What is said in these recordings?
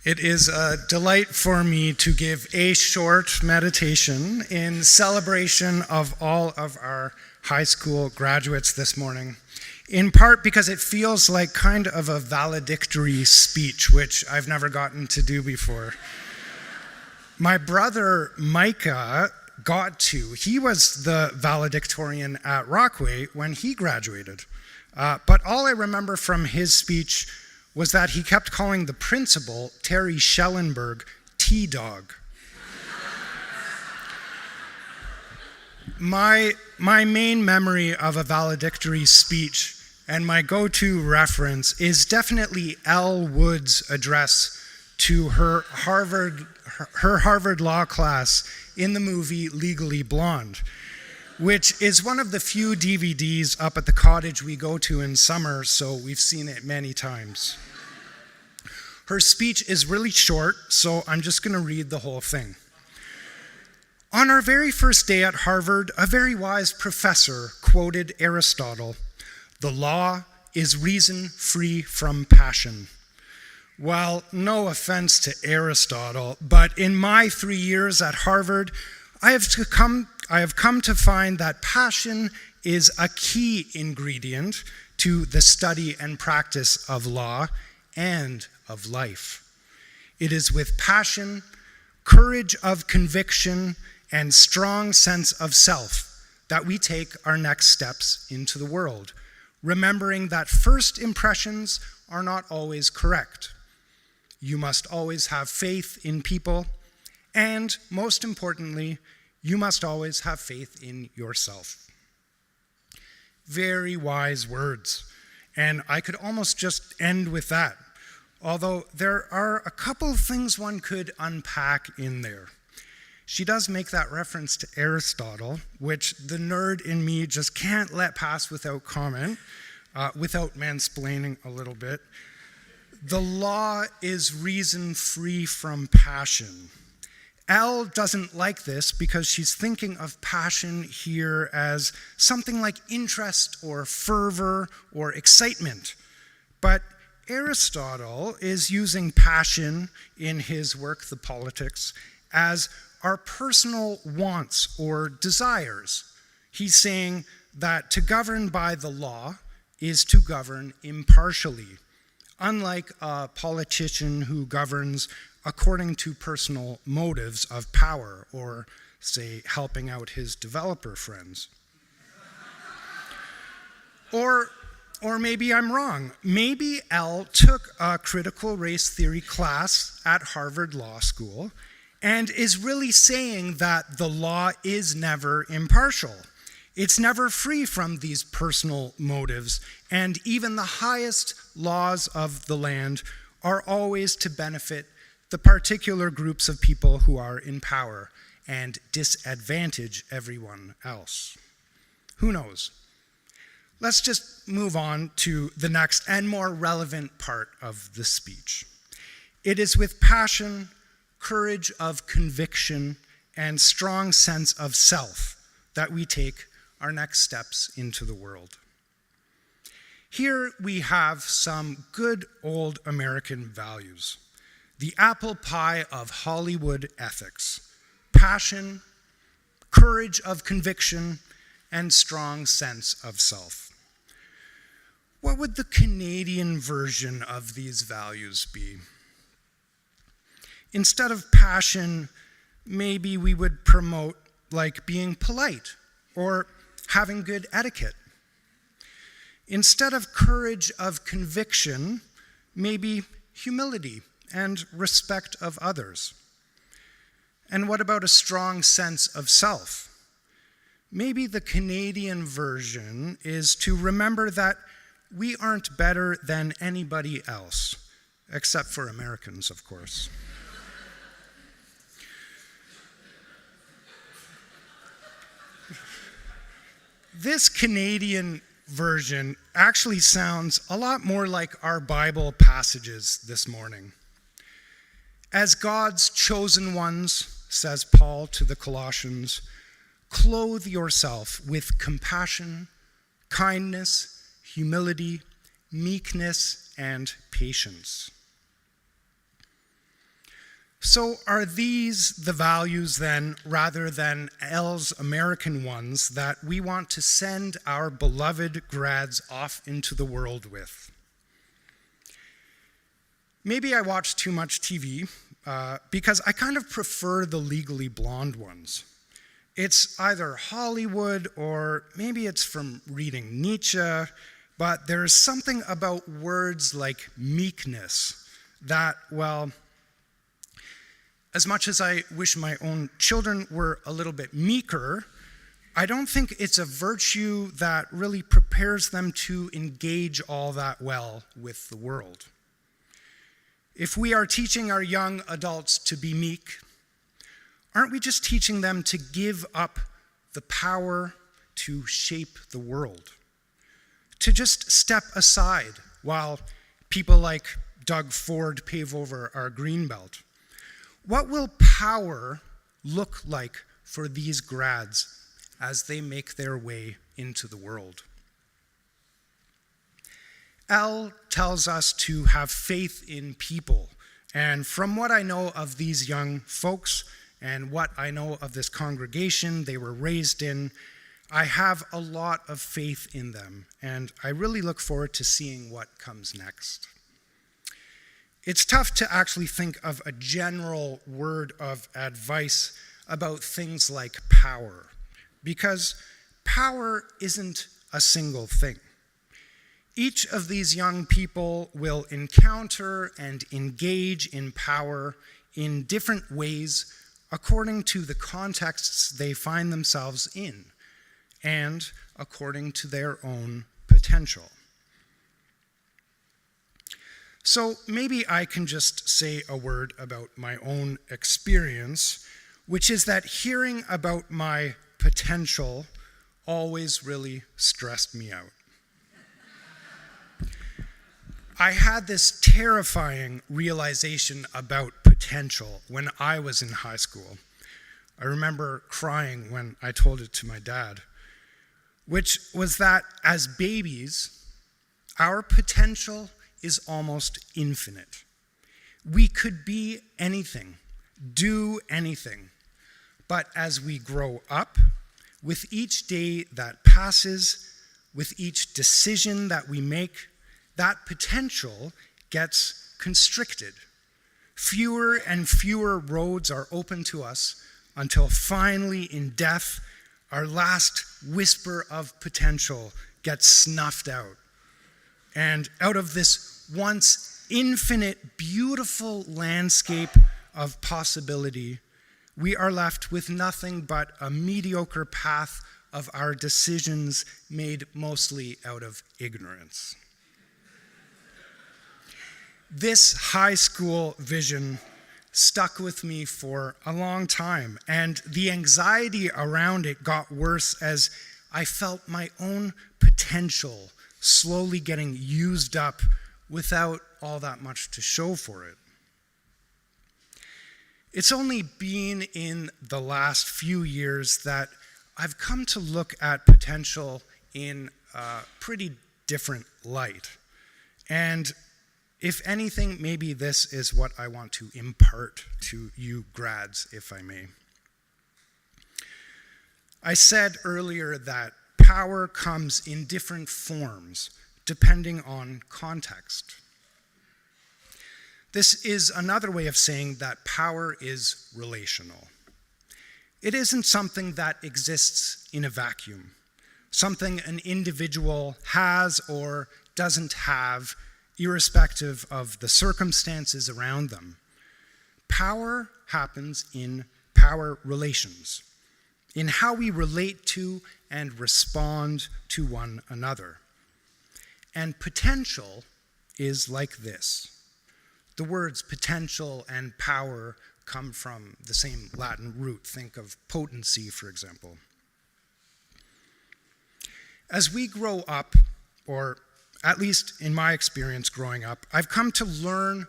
It is a delight for me to give a short meditation in celebration of all of our high school graduates this morning, in part because it feels like kind of a valedictory speech, which I've never gotten to do before. My brother Micah got to. He was the valedictorian at Rockaway when he graduated. But all I remember from his speech was that he kept calling the principal, Terry Schellenberg, T-Dog. My main memory of a valedictory speech and my go-to reference is definitely Elle Wood's address to her Harvard Law class in the movie Legally Blonde, which is one of the few DVDs up at the cottage we go to in summer, so we've seen it many times. Her speech is really short, so I'm just going to read the whole thing. On our very first day at Harvard, a very wise professor quoted Aristotle, "The law is reason free from passion." Well, no offense to Aristotle, but in my 3 years at Harvard, I have come to find that passion is a key ingredient to the study and practice of law and of life. It is with passion, courage of conviction, and strong sense of self that we take our next steps into the world, remembering that first impressions are not always correct. You must always have faith in people, and most importantly, you must always have faith in yourself. Very wise words, and I could almost just end with that, although there are a couple of things one could unpack in there. She does make that reference to Aristotle, which the nerd in me just can't let pass without comment, without mansplaining a little bit. The law is reason free from passion. Elle doesn't like this because she's thinking of passion here as something like interest or fervor or excitement. But Aristotle is using passion in his work, The Politics, as our personal wants or desires. He's saying that to govern by the law is to govern impartially, unlike a politician who governs according to personal motives of power or, say, helping out his developer friends. Or maybe I'm wrong. Maybe Elle took a critical race theory class at Harvard Law School and is really saying that the law is never impartial. It's never free from these personal motives, and even the highest laws of the land are always to benefit the particular groups of people who are in power and disadvantage everyone else. Who knows? Let's just move on to the next and more relevant part of the speech. It is with passion, courage of conviction, and strong sense of self that we take our next steps into the world. Here we have some good old American values. The apple pie of Hollywood ethics: passion, courage of conviction, and strong sense of self. What would the Canadian version of these values be? Instead of passion, maybe we would promote like being polite or having good etiquette. Instead of courage of conviction, maybe humility and respect of others. And what about a strong sense of self? Maybe the Canadian version is to remember that we aren't better than anybody else, except for Americans, of course. This Canadian version actually sounds a lot more like our Bible passages this morning. As God's chosen ones, says Paul to the Colossians, clothe yourself with compassion, kindness, humility, meekness, and patience. So are these the values then, rather than Elle's American ones, that we want to send our beloved grads off into the world with? Maybe I watch too much TV because I kind of prefer the Legally Blonde ones. It's either Hollywood or maybe it's from reading Nietzsche, but there's something about words like meekness that, well, as much as I wish my own children were a little bit meeker, I don't think it's a virtue that really prepares them to engage all that well with the world. If we are teaching our young adults to be meek, aren't we just teaching them to give up the power to shape the world? To just step aside while people like Doug Ford pave over our greenbelt? What will power look like for these grads as they make their way into the world? Elle tells us to have faith in people. And from what I know of these young folks and what I know of this congregation they were raised in, I have a lot of faith in them. And I really look forward to seeing what comes next. It's tough to actually think of a general word of advice about things like power, because power isn't a single thing. Each of these young people will encounter and engage in power in different ways according to the contexts they find themselves in and according to their own potential. So maybe I can just say a word about my own experience, which is that hearing about my potential always really stressed me out. I had this terrifying realization about potential when I was in high school. I remember crying when I told it to my dad, which was that as babies, our potential is almost infinite. We could be anything, do anything. But as we grow up, with each day that passes, with each decision that we make, that potential gets constricted. Fewer and fewer roads are open to us until finally in death, our last whisper of potential gets snuffed out. And out of this once infinite, beautiful landscape of possibility, we are left with nothing but a mediocre path of our decisions made mostly out of ignorance. This high school vision stuck with me for a long time, and the anxiety around it got worse as I felt my own potential slowly getting used up without all that much to show for it. It's only been in the last few years that I've come to look at potential in a pretty different light. And if anything, maybe this is what I want to impart to you grads, if I may. I said earlier that power comes in different forms depending on context. This is another way of saying that power is relational. It isn't something that exists in a vacuum, something an individual has or doesn't have, irrespective of the circumstances around them. Power happens in power relations, in how we relate to and respond to one another. And potential is like this. The words potential and power come from the same Latin root. Think of potency, for example. As we grow up, or at least in my experience growing up, I've come to learn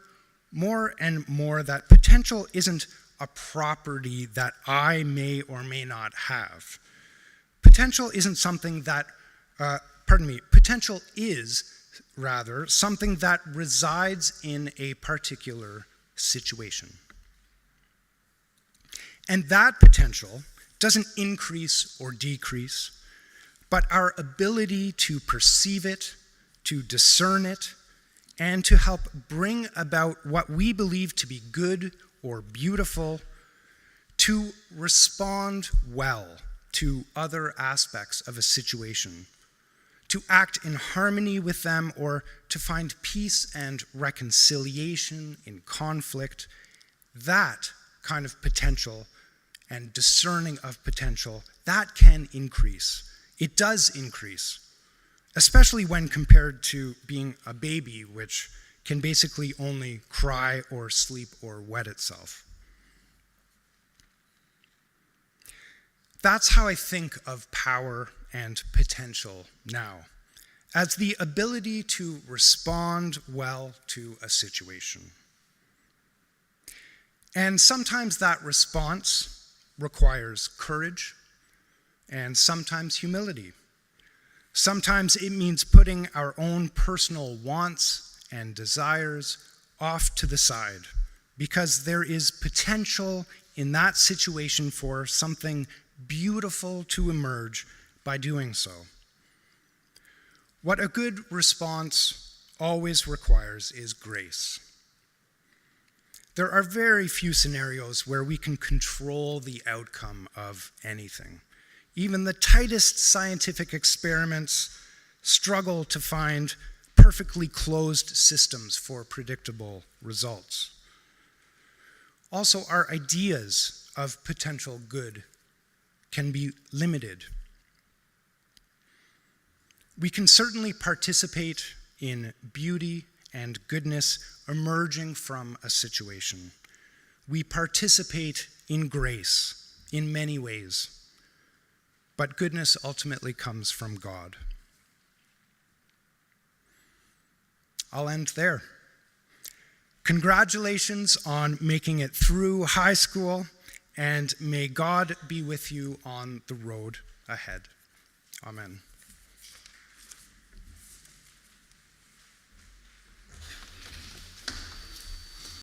more and more that potential isn't a property that I may or may not have. Potential isn't something that, potential is, rather, something that resides in a particular situation. And that potential doesn't increase or decrease, but our ability to perceive it, to discern it, and to help bring about what we believe to be good or beautiful, to respond well to other aspects of a situation, to act in harmony with them, or to find peace and reconciliation in conflict. That kind of potential and discerning of potential, that can increase. It does increase, especially when compared to being a baby, which can basically only cry or sleep or wet itself. That's how I think of power and potential now, as the ability to respond well to a situation. And sometimes that response requires courage, and sometimes humility. Sometimes it means putting our own personal wants and desires off to the side, because there is potential in that situation for something beautiful to emerge by doing so. What a good response always requires is grace. There are very few scenarios where we can control the outcome of anything. Even the tightest scientific experiments struggle to find perfectly closed systems for predictable results. Also, our ideas of potential good can be limited. We can certainly participate in beauty and goodness emerging from a situation. We participate in grace in many ways, but goodness ultimately comes from God. I'll end there. Congratulations on making it through high school, and may God be with you on the road ahead. Amen.